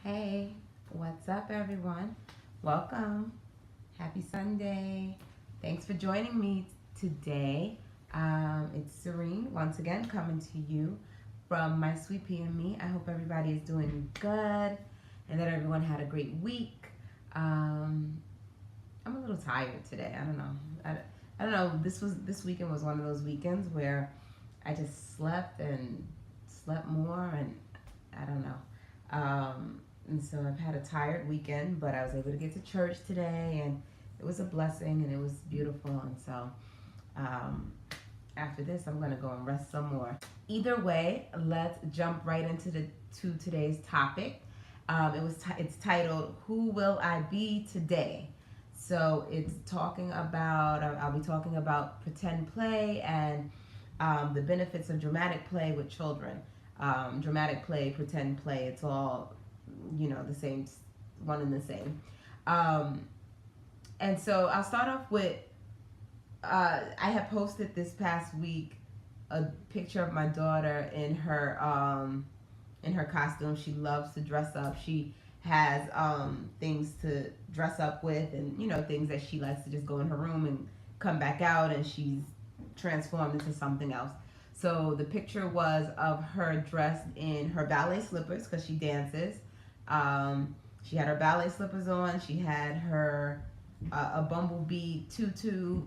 Hey, what's up, everyone? Welcome. Happy Sunday. Thanks for joining me today. It's Serene once again coming to you from My Sweet Pea and Me. I hope everybody is doing good and that everyone had a great week. I'm a little tired today. I don't know. I don't know. This weekend was one of those weekends where I just slept and slept more, and I don't know. And so I've had a tired weekend, but I was able to get to church today, and it was a blessing, and it was beautiful. And so um, after this, I'm gonna go and rest some more. Either way, let's jump right into today's topic. It's titled "Who Will I Be Today?" So it's talking about I'll be talking about pretend play and the benefits of dramatic play with children. Dramatic play, pretend play, it's all, the same, one and the same. Um, and so I'll start off with I had posted this past week a picture of my daughter in her costume. She loves to dress up. She has things to dress up with, and things that she likes to just go in her room and come back out, and she's transformed into something else. So the picture was of her dressed in her ballet slippers because she dances. She had her ballet slippers on. She had her a bumblebee tutu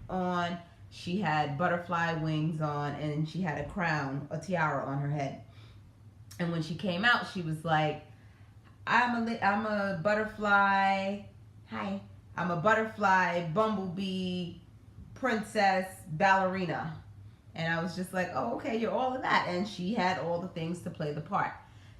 on. She had butterfly wings on, and she had a crown, a tiara on her head. And when she came out, she was like, I'm a butterfly. Hi. I'm a butterfly, bumblebee, princess, ballerina. And I was just like, oh, okay, you're all of that. And she had all the things to play the part,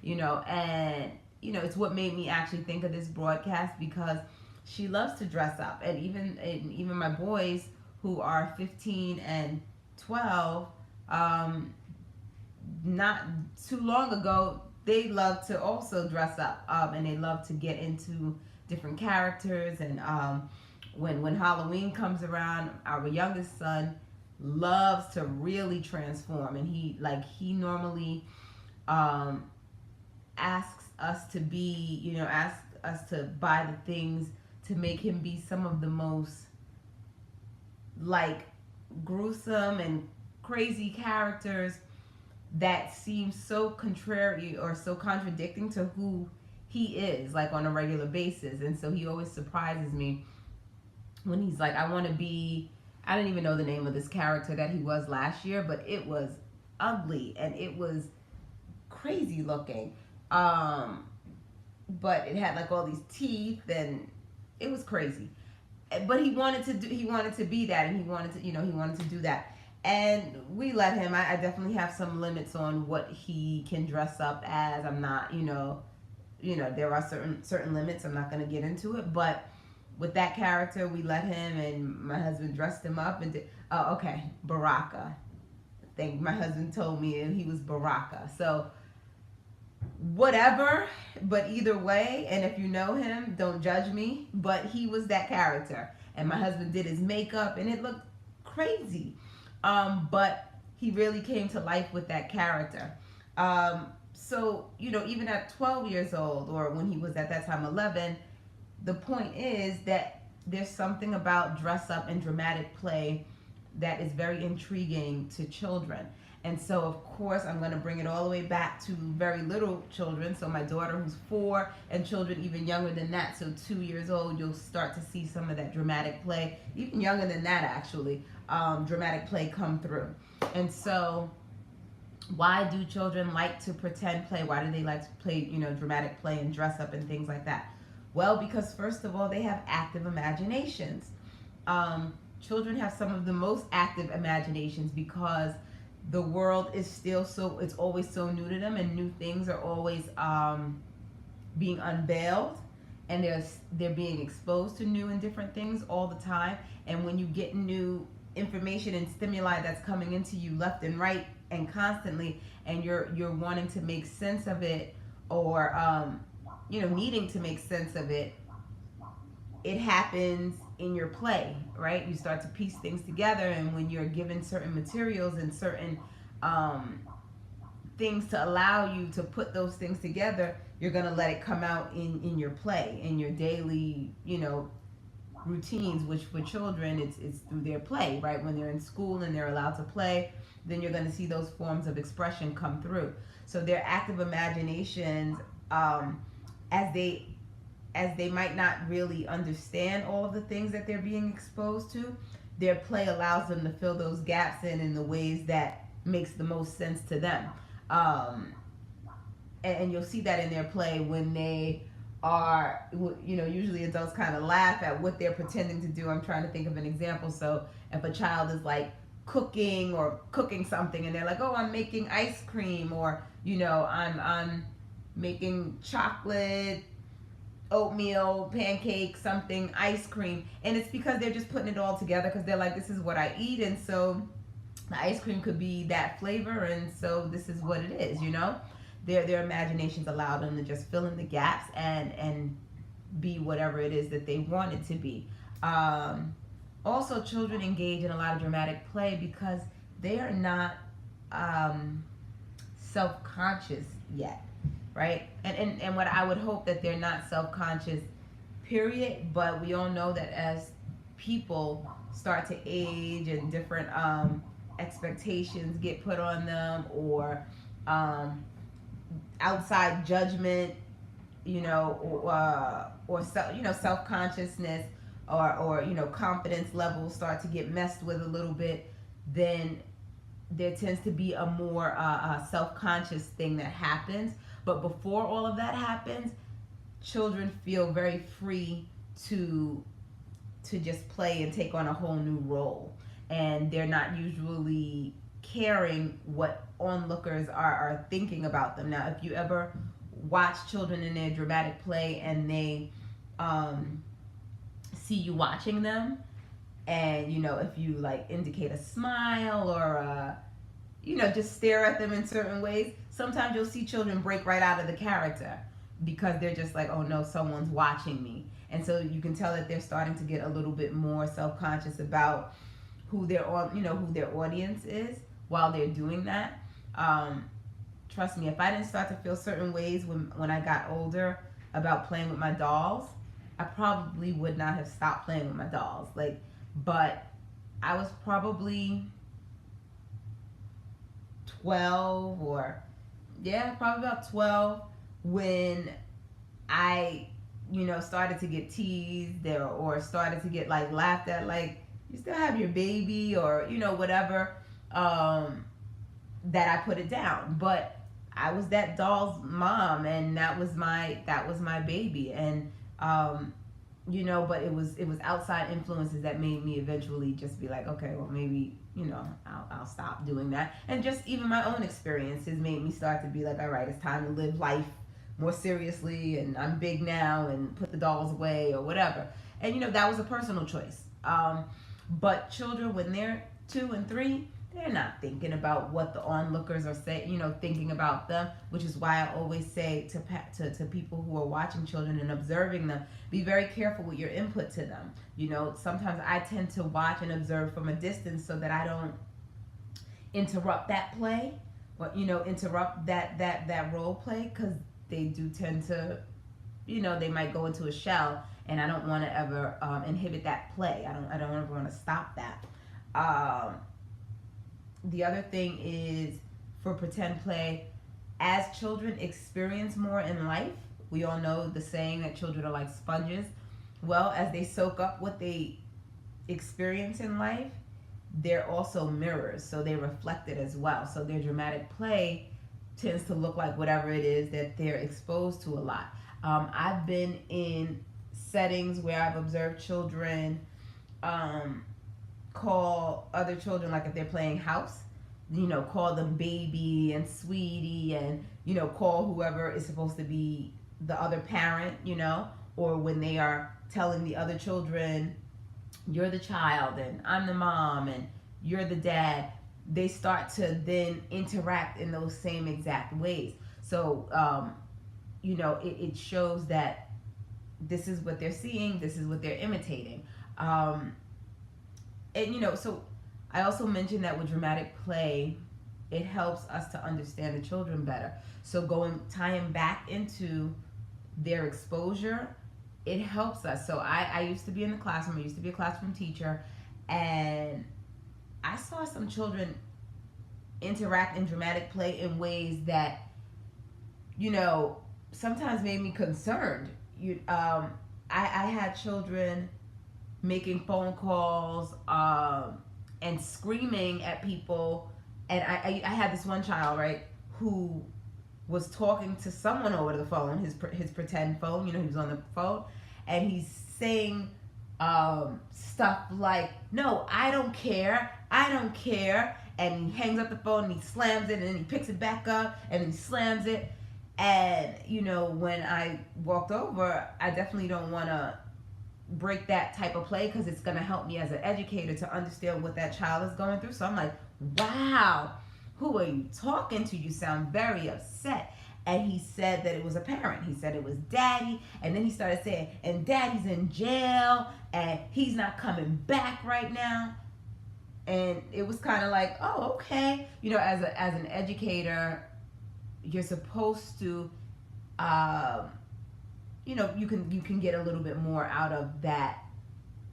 and, it's what made me actually think of this broadcast, because she loves to dress up. And even my boys who are 15 and 12, not too long ago, they love to also dress up, and they love to get into different characters. And when Halloween comes around, our youngest son loves to really transform, and he normally asks us to buy the things to make him be some of the most like gruesome and crazy characters that seem so contrary or so contradicting to who he is, like, on a regular basis. And so he always surprises me when he's like, I want to be, I don't even know the name of this character that he was last year, but it was ugly and it was crazy looking. But it had like all these teeth, and it was crazy. But he wanted to be that, and he wanted to do that. And we let him. I definitely have some limits on what he can dress up as. I'm not, there are certain limits. I'm not going to get into it, but with that character, we let him, and my husband dressed him up and did. Oh, okay, Baraka. I think my husband told me he was Baraka. So whatever, but either way, and if you know him, don't judge me, but he was that character. And my husband did his makeup, and it looked crazy. But he really came to life with that character. So, even at 12 years old, or when he was at that time 11, the point is that there's something about dress up and dramatic play that is very intriguing to children. And so, of course, I'm going to bring it all the way back to very little children. So my daughter, who's 4, and children even younger than that, so 2 years old, you'll start to see some of that dramatic play. Even younger than that, actually, dramatic play come through. And so why do children like to pretend play? Why do they like to play, dramatic play and dress up and things like that? Well, because first of all, they have active imaginations. Children have some of the most active imaginations because the world is still it's always so new to them, and new things are always being unveiled, and they're being exposed to new and different things all the time. And when you get new information and stimuli that's coming into you left and right and constantly, and you're wanting to make sense of it, or needing to make sense of it, it happens in your play, right? You start to piece things together, and when you're given certain materials and certain things to allow you to put those things together, you're going to let it come out in your play, in your daily, routines, which for children, it's through their play, right? When they're in school and they're allowed to play, then you're going to see those forms of expression come through. So their active imaginations, as they might not really understand all of the things that they're being exposed to, their play allows them to fill those gaps in the ways that makes the most sense to them. And you'll see that in their play when they are, usually adults kind of laugh at what they're pretending to do. I'm trying to think of an example. So if a child is like cooking something and they're like, oh, I'm making ice cream, or I'm making chocolate oatmeal pancake something ice cream, and it's because they're just putting it all together because they're like, this is what I eat, and so the ice cream could be that flavor, and so this is what it is. Their imaginations allow them to just fill in the gaps and be whatever it is that they want it to be. Also, children engage in a lot of dramatic play because they are not self-conscious yet, right? And what I would hope that they're not self-conscious, period. But we all know that as people start to age and different expectations get put on them, or outside judgment, or self-consciousness, or confidence levels start to get messed with a little bit, then there tends to be a more self-conscious thing that happens. But before all of that happens, children feel very free to just play and take on a whole new role, and they're not usually caring what onlookers are thinking about them. Now, if you ever watch children in their dramatic play and they see you watching them, and if you like indicate a smile or just stare at them in certain ways, sometimes you'll see children break right out of the character because they're just like, oh no, someone's watching me. And so you can tell that they're starting to get a little bit more self-conscious about who their audience is while they're doing that. Trust me, if I didn't start to feel certain ways when I got older about playing with my dolls, I probably would not have stopped playing with my dolls. But I was probably 12, probably about 12 when I, started to get teased or started to get laughed at, like, you still have your baby, or, whatever, that I put it down. But I was that doll's mom, and that was my baby. And, but it was outside influences that made me eventually just be like, okay, well, maybe, I'll stop doing that. And just even my own experiences made me start to be like, all right, it's time to live life more seriously, and I'm big now, and put the dolls away or whatever. And, that was a personal choice. But children, when they're 2 and 3, they're not thinking about what the onlookers are saying, thinking about them, which is why I always say to people who are watching children and observing them, be very careful with your input to them. Sometimes I tend to watch and observe from a distance so that I don't interrupt that play, or, interrupt that role play, because they do tend to, they might go into a shell, and I don't want to ever inhibit that play. I don't ever want to stop that. The other thing is, for pretend play, as children experience more in life, we all know the saying that children are like sponges. Well, as they soak up what they experience in life, they're also mirrors, so they reflect it as well. So their dramatic play tends to look like whatever it is that they're exposed to a lot. I've been in settings where I've observed children call other children, like if they're playing house, call them baby and sweetie, and call whoever is supposed to be the other parent, or when they are telling the other children, you're the child and I'm the mom and you're the dad, they start to then interact in those same exact ways. So it shows that this is what they're seeing, this is what they're imitating. And so I also mentioned that with dramatic play, it helps us to understand the children better. So tying back into their exposure, it helps us. So I used to be in the classroom. I used to be a classroom teacher, and I saw some children interact in dramatic play in ways that, sometimes made me concerned. I had children making phone calls and screaming at people, and I had this one child, right, who was talking to someone over the phone, his pretend phone. He was on the phone, and he's saying stuff like, "No, I don't care, and he hangs up the phone and he slams it, and then he picks it back up and he slams it. And when I walked over, I definitely don't want to break that type of play, because it's going to help me as an educator to understand what that child is going through. So I'm like, wow, who are you talking to? You sound very upset. And he said that it was a parent. He said it was daddy. And then he started saying, and daddy's in jail and he's not coming back right now. And it was kind of like, oh, okay. As an educator, you're supposed to, you can get a little bit more out of that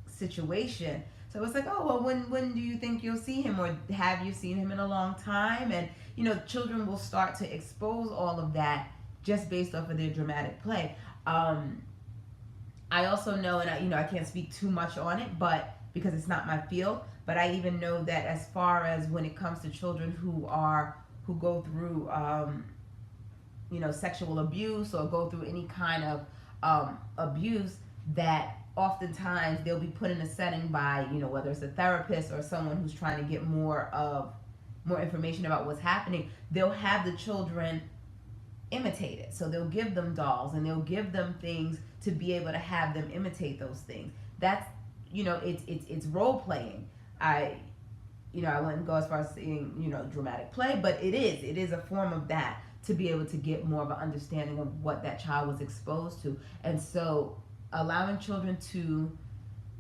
situation. So it's like, oh, well, when do you think you'll see him, or have you seen him in a long time? And children will start to expose all of that just based off of their dramatic play. I also know, and I can't speak too much on it, but because it's not my field, but I even know that as far as when it comes to children who go through sexual abuse or go through any kind of abuse, that oftentimes they'll be put in a setting by whether it's a therapist or someone who's trying to get more information about what's happening. They'll have the children imitate it. So they'll give them dolls and they'll give them things to be able to have them imitate those things. That's it's role playing. I wouldn't go as far as saying dramatic play, but it is a form of that, to be able to get more of an understanding of what that child was exposed to. And so allowing children to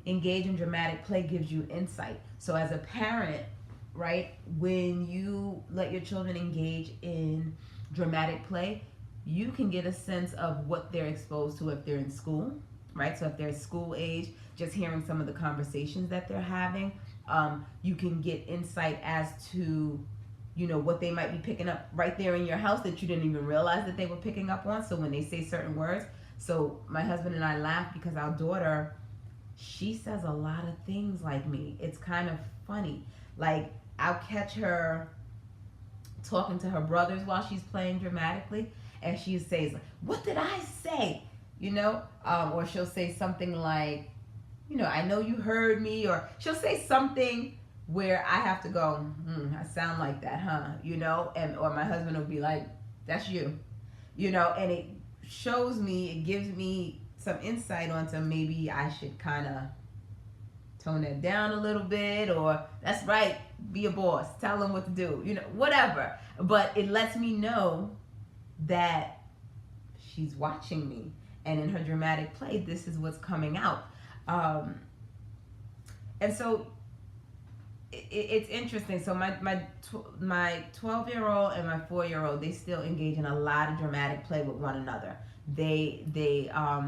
engage in dramatic play gives you insight. So as a parent, right, when you let your children engage in dramatic play, you can get a sense of what they're exposed to if they're in school, right? So if they're school age, just hearing some of the conversations that they're having, you can get insight as to what they might be picking up right there in your house that you didn't even realize that they were picking up on. So when they say certain words, so my husband and I laugh because our daughter, she says a lot of things like me. It's kind of funny. Like, I'll catch her talking to her brothers while she's playing dramatically, and she says, "What did I say?" Or she'll say something like, "I know you heard me," or she'll say something where I have to go, I sound like that, huh? Or my husband will be like, "That's you," and it shows me, it gives me some insight onto maybe I should kind of tone that down a little bit, or that's right, be a boss, tell them what to do, whatever. But it lets me know that she's watching me, and in her dramatic play, this is what's coming out. And so it's interesting. So my 12-year-old and my 4-year-old, they still engage in a lot of dramatic play with one another. They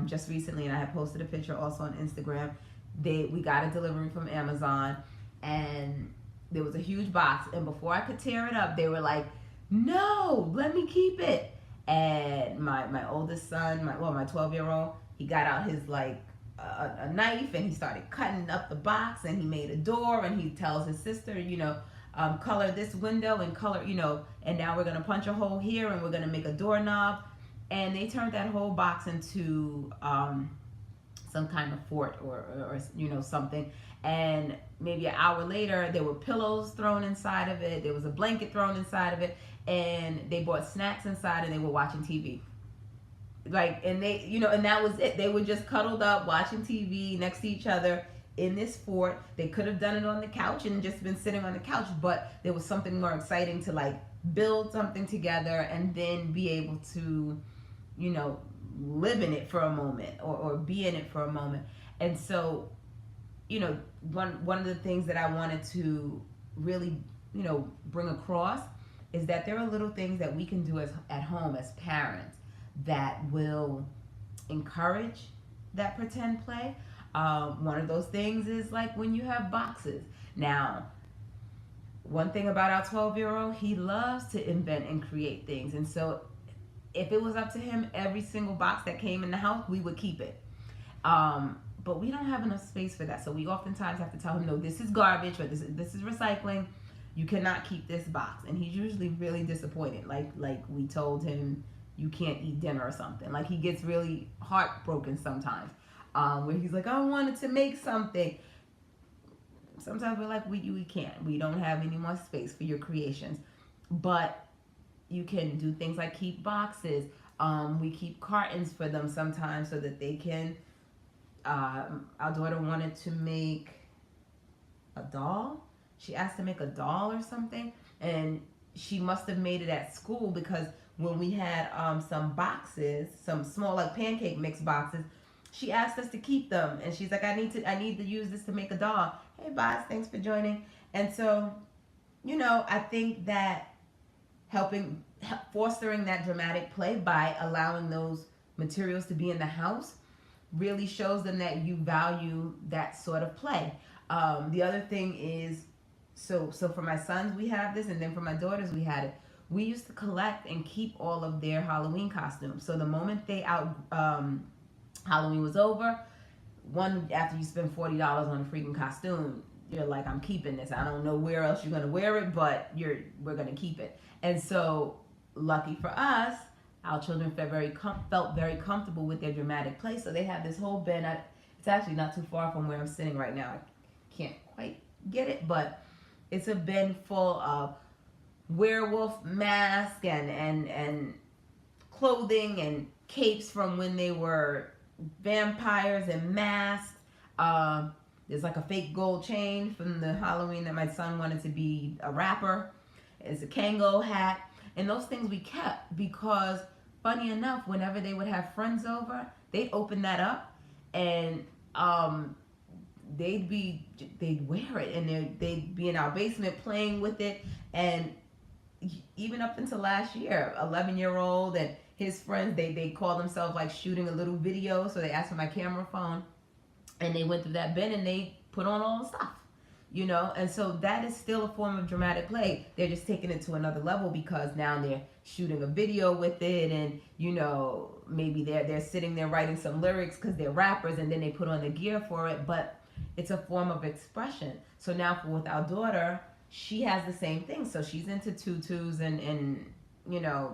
just recently, and I have posted a picture also on Instagram, we got a delivery from Amazon, and there was a huge box, and before I could tear it up, they were like, "No, let me keep it." And my oldest son, my 12-year-old, he got out his a knife, and he started cutting up the box, and he made a door, and he tells his sister, color this window and color, and now we're gonna punch a hole here, and we're gonna make a doorknob. And they turned that whole box into some kind of fort or something. And maybe an hour later, there were pillows thrown inside of it, there was a blanket thrown inside of it, and they bought snacks inside, and they were watching TV. And they, and that was it. They were just cuddled up watching TV next to each other in this fort. They could have done it on the couch and just been sitting on the couch, but there was something more exciting to build something together and then be able to, live in it for a moment or be in it for a moment. And so, one of the things that I wanted to really, bring across is that there are little things that we can do as at home as parents that will encourage that pretend play. One of those things is like when you have boxes. Now, one thing about our 12-year-old, he loves to invent and create things. And so if it was up to him, every single box that came in the house, we would keep it. But we don't have enough space for that. So we oftentimes have to tell him, no, this is garbage or this is recycling. You cannot keep this box. And he's usually really disappointed. Like we told him you can't eat dinner or something. Like he gets really heartbroken sometimes. Where he's like, I wanted to make something. Sometimes we're like, we can't. We don't have any more space for your creations. But you can do things like keep boxes. We keep cartons for them sometimes so that they can. Our daughter wanted to make a doll. She asked to make a doll or something, and she must have made it at school because when we had some boxes, some small like pancake mix boxes, she asked us to keep them, and she's like, I need to use this to make a doll. Hey, Boz, thanks for joining. And so, I think that fostering that dramatic play by allowing those materials to be in the house really shows them that you value that sort of play. The other thing is, so for my sons we have this, and then for my daughters we had it. We used to collect and keep all of their Halloween costumes. So the moment Halloween was over, after you spend $40 on a freaking costume, you're like, I'm keeping this. I don't know where else you're gonna wear it, but we're gonna keep it. And so, lucky for us, our children felt very comfortable with their dramatic play. So they have this whole bin. It's actually not too far from where I'm sitting right now. I can't quite get it, but it's a bin full of werewolf masks and clothing and capes from when they were vampires and masks. There's like a fake gold chain from the Halloween that my son wanted to be a rapper. There's a Kango hat. And those things we kept because, funny enough, whenever they would have friends over, they'd open that up and they'd wear it, and they'd be in our basement playing with it. And even up until last year, 11-year-old and his friends, they called themselves like shooting a little video. So they asked for my camera phone, and they went through that bin and they put on all the stuff. And so that is still a form of dramatic play. They're just taking it to another level because now they're shooting a video with it, and maybe they're sitting there writing some lyrics because they're rappers, and then they put on the gear for it. But it's a form of expression. So now with our daughter, she has the same thing. So she's into tutus and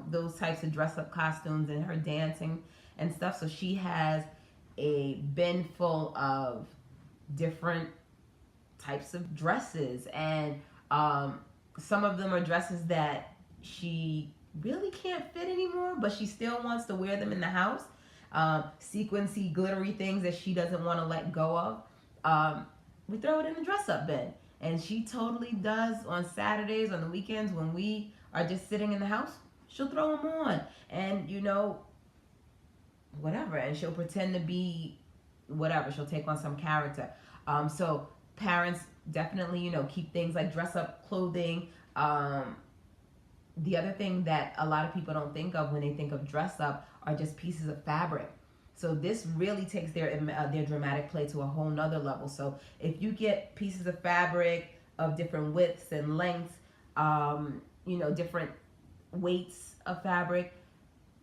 those types of dress up costumes and her dancing and stuff. So she has a bin full of different types of dresses, and some of them are dresses that she really can't fit anymore, but she still wants to wear them in the house. Sequency, glittery things that she doesn't want to let go of. We throw it in the dress up bin, and she totally does on Saturdays, on the weekends when we are just sitting in the house. She'll throw them on, and whatever, and she'll pretend to be whatever. She'll take on some character. So parents definitely, keep things like dress up clothing. The other thing that a lot of people don't think of when they think of dress up are just pieces of fabric. So this really takes their dramatic play to a whole nother level. So if you get pieces of fabric of different widths and lengths, different weights of fabric,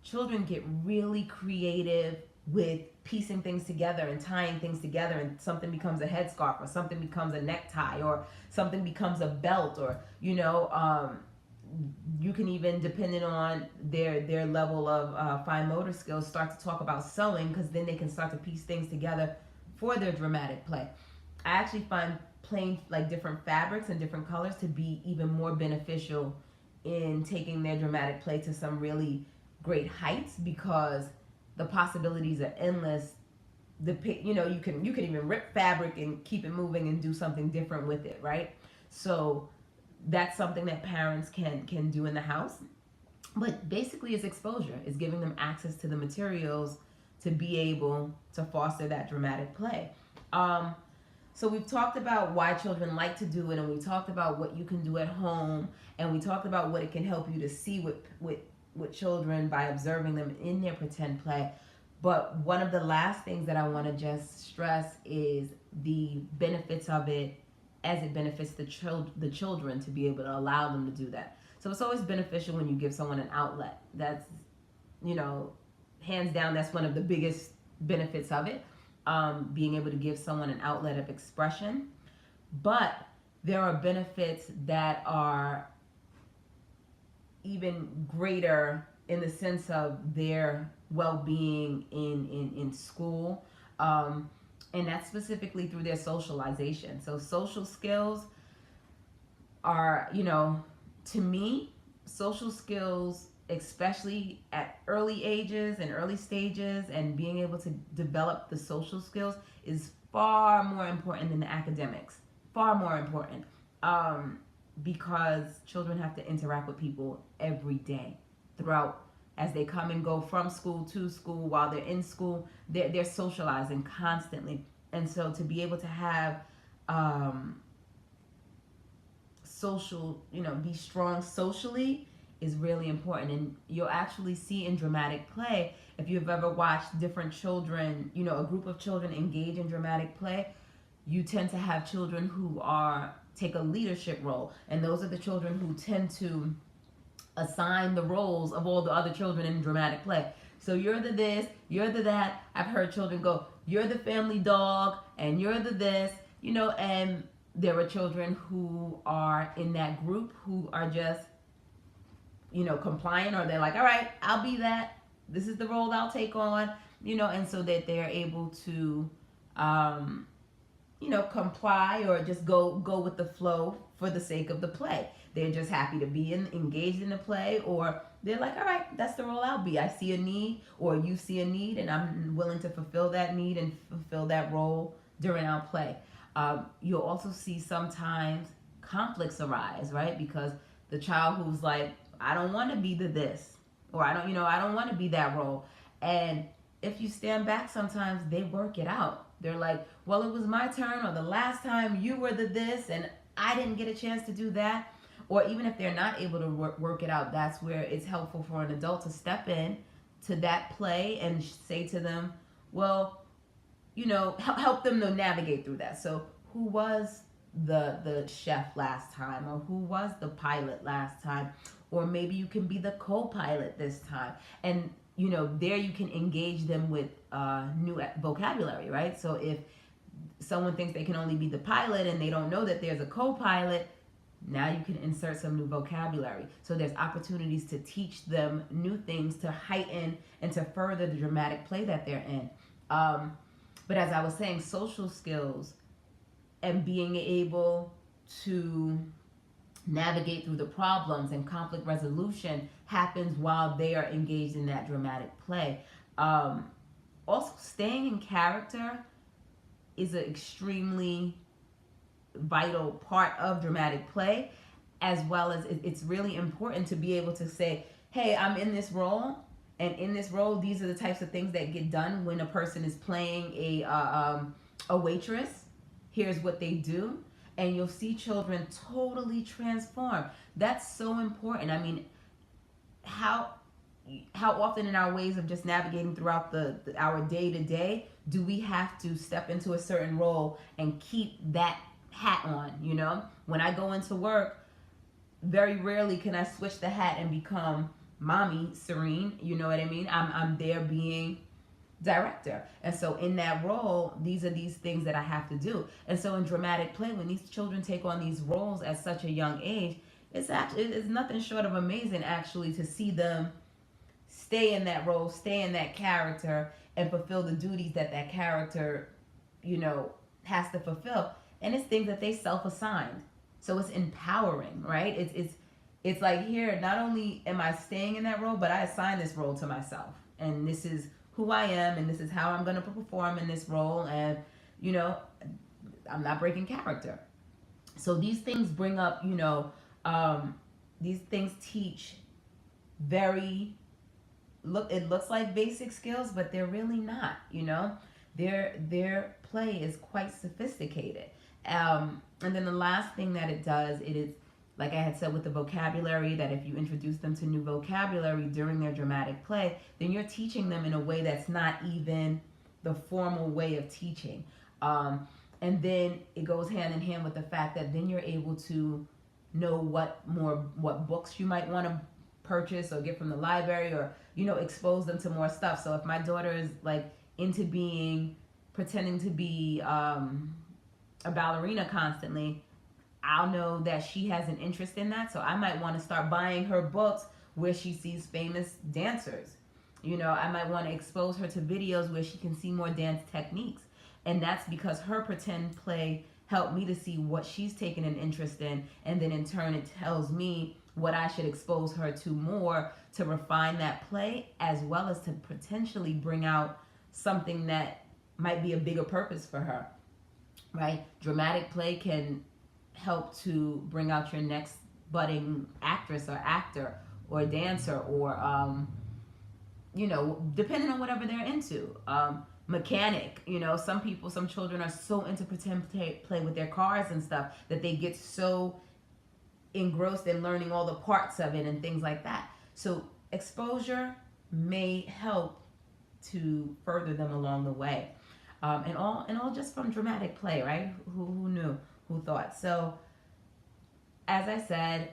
children get really creative with piecing things together and tying things together, and something becomes a headscarf, or something becomes a necktie, or something becomes a belt, or you can even, depending on their level of fine motor skills, start to talk about sewing, because then they can start to piece things together for their dramatic play. I actually find playing like different fabrics and different colors to be even more beneficial in taking their dramatic play to some really great heights, because the possibilities are endless. You can even rip fabric and keep it moving and do something different with it, right? So that's something that parents can do in the house. But basically it's exposure. It's giving them access to the materials to be able to foster that dramatic play. So we've talked about why children like to do it, and we talked about what you can do at home, and we talked about what it can help you to see with children by observing them in their pretend play. But one of the last things that I want to just stress is the benefits of it as it benefits the children to be able to allow them to do that. So it's always beneficial when you give someone an outlet. That's, you know, hands down, that's one of the biggest benefits of it, being able to give someone an outlet of expression. But there are benefits that are even greater in the sense of their well-being in school, and that's specifically through their socialization. So social skills are, you know, to me, social skills, especially at early ages and early stages, and being able to develop the social skills is far more important than the academics. Far more important. Because children have to interact with people every day throughout, as they come and go from school to school. While they're in school, they're socializing constantly. And so to be able to have social, you know, be strong socially is really important. And you'll actually see in dramatic play, if you've ever watched different children, you know, a group of children engage in dramatic play, you tend to have children who take a leadership role, and those are the children who tend to assign the roles of all the other children in dramatic play. So you're the this, you're the that. I've heard children go, you're the family dog, and you're the this, you know. And there are children who are in that group who are just, you know, compliant, or they're like, all right, I'll be that, this is the role I'll take on, you know. And so that they're able to you know, comply or just go with the flow for the sake of the play. They're just happy to be engaged in the play, or they're like, all right, that's the role I'll be. I see a need, or you see a need, and I'm willing to fulfill that need and fulfill that role during our play. You'll also see sometimes conflicts arise, right? Because the child who's like, I don't want to be the this, or I don't want to be that role. And if you stand back, sometimes they work it out. They're like, well, it was my turn, or the last time you were the this, and I didn't get a chance to do that. Or even if they're not able to work it out, that's where it's helpful for an adult to step in to that play and say to them, well, you know, help them to navigate through that. So who was the chef last time, or who was the pilot last time? Or maybe you can be the co-pilot this time. And you know, there you can engage them with new vocabulary, right? So if someone thinks they can only be the pilot and they don't know that there's a co-pilot, now you can insert some new vocabulary. So there's opportunities to teach them new things to heighten and to further the dramatic play that they're in. But as I was saying, social skills and being able to navigate through the problems and conflict resolution happens while they are engaged in that dramatic play. Also, staying in character is an extremely vital part of dramatic play, as well as it's really important to be able to say, hey, I'm in this role, and in this role, these are the types of things that get done when a person is playing a waitress. Here's what they do. And you'll see children totally transform. That's so important. I mean, how often in our ways of just navigating throughout our day-to-day do we have to step into a certain role and keep that hat on, you know? When I go into work, very rarely can I switch the hat and become mommy Serene, you know what I mean? I'm there being director. And so in that role, these are these things that I have to do. And so in dramatic play, when these children take on these roles at such a young age, it's nothing short of amazing actually to see them stay in that role, stay in that character, and fulfill the duties that that character, you know, has to fulfill. And it's things that they self-assigned. So it's empowering, right? It's like, here, not only am I staying in that role, but I assign this role to myself. And this is who I am, and this is how I'm going to perform in this role, and you know, I'm not breaking character. So these things bring up, you know, these things teach it looks like basic skills, but they're really not, you know. Their play is quite sophisticated. And then the last thing that it does, it is, like I had said with the vocabulary, that if you introduce them to new vocabulary during their dramatic play, then you're teaching them in a way that's not even the formal way of teaching. And then it goes hand in hand with the fact that then you're able to know what books you might want to purchase or get from the library, or expose them to more stuff. So if my daughter is like into pretending to be a ballerina constantly, I'll know that she has an interest in that. So I might want to start buying her books where she sees famous dancers. I might want to expose her to videos where she can see more dance techniques. And that's because her pretend play helped me to see what she's taken an interest in. And then in turn, it tells me what I should expose her to more to refine that play, as well as to potentially bring out something that might be a bigger purpose for her, right? Dramatic play can help to bring out your next budding actress or actor or dancer, or depending on whatever they're into. Mechanic, some children are so into pretend play with their cars and stuff that they get so engrossed in learning all the parts of it and things like that. So exposure may help to further them along the way, and all just from dramatic play, right? Who knew? Who thought? So, as I said,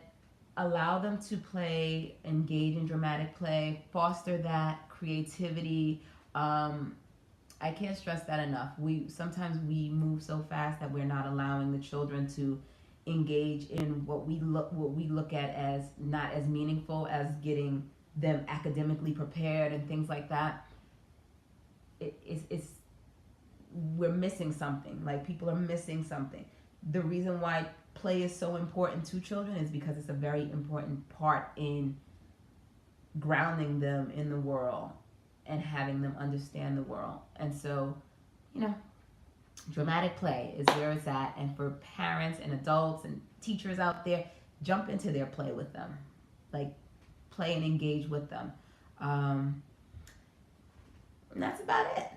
allow them to play, engage in dramatic play, foster that creativity. I can't stress that enough. Sometimes we move so fast that we're not allowing the children to engage in what we look at as not as meaningful as getting them academically prepared and things like that. We're missing something. Like, people are missing something. The reason why play is so important to children is because it's a very important part in grounding them in the world and having them understand the world. And so, dramatic play is where it's at. And for parents and adults and teachers out there, jump into their play with them. Like, play and engage with them. And that's about it.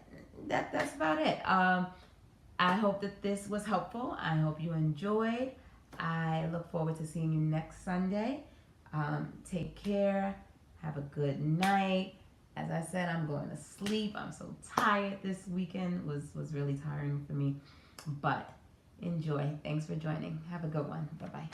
That's about it. I hope that this was helpful. I hope you enjoyed. I look forward to seeing you next Sunday. Take care. Have a good night. As I said, I'm going to sleep. I'm so tired. This weekend was really tiring for me. But enjoy. Thanks for joining. Have a good one. Bye-bye.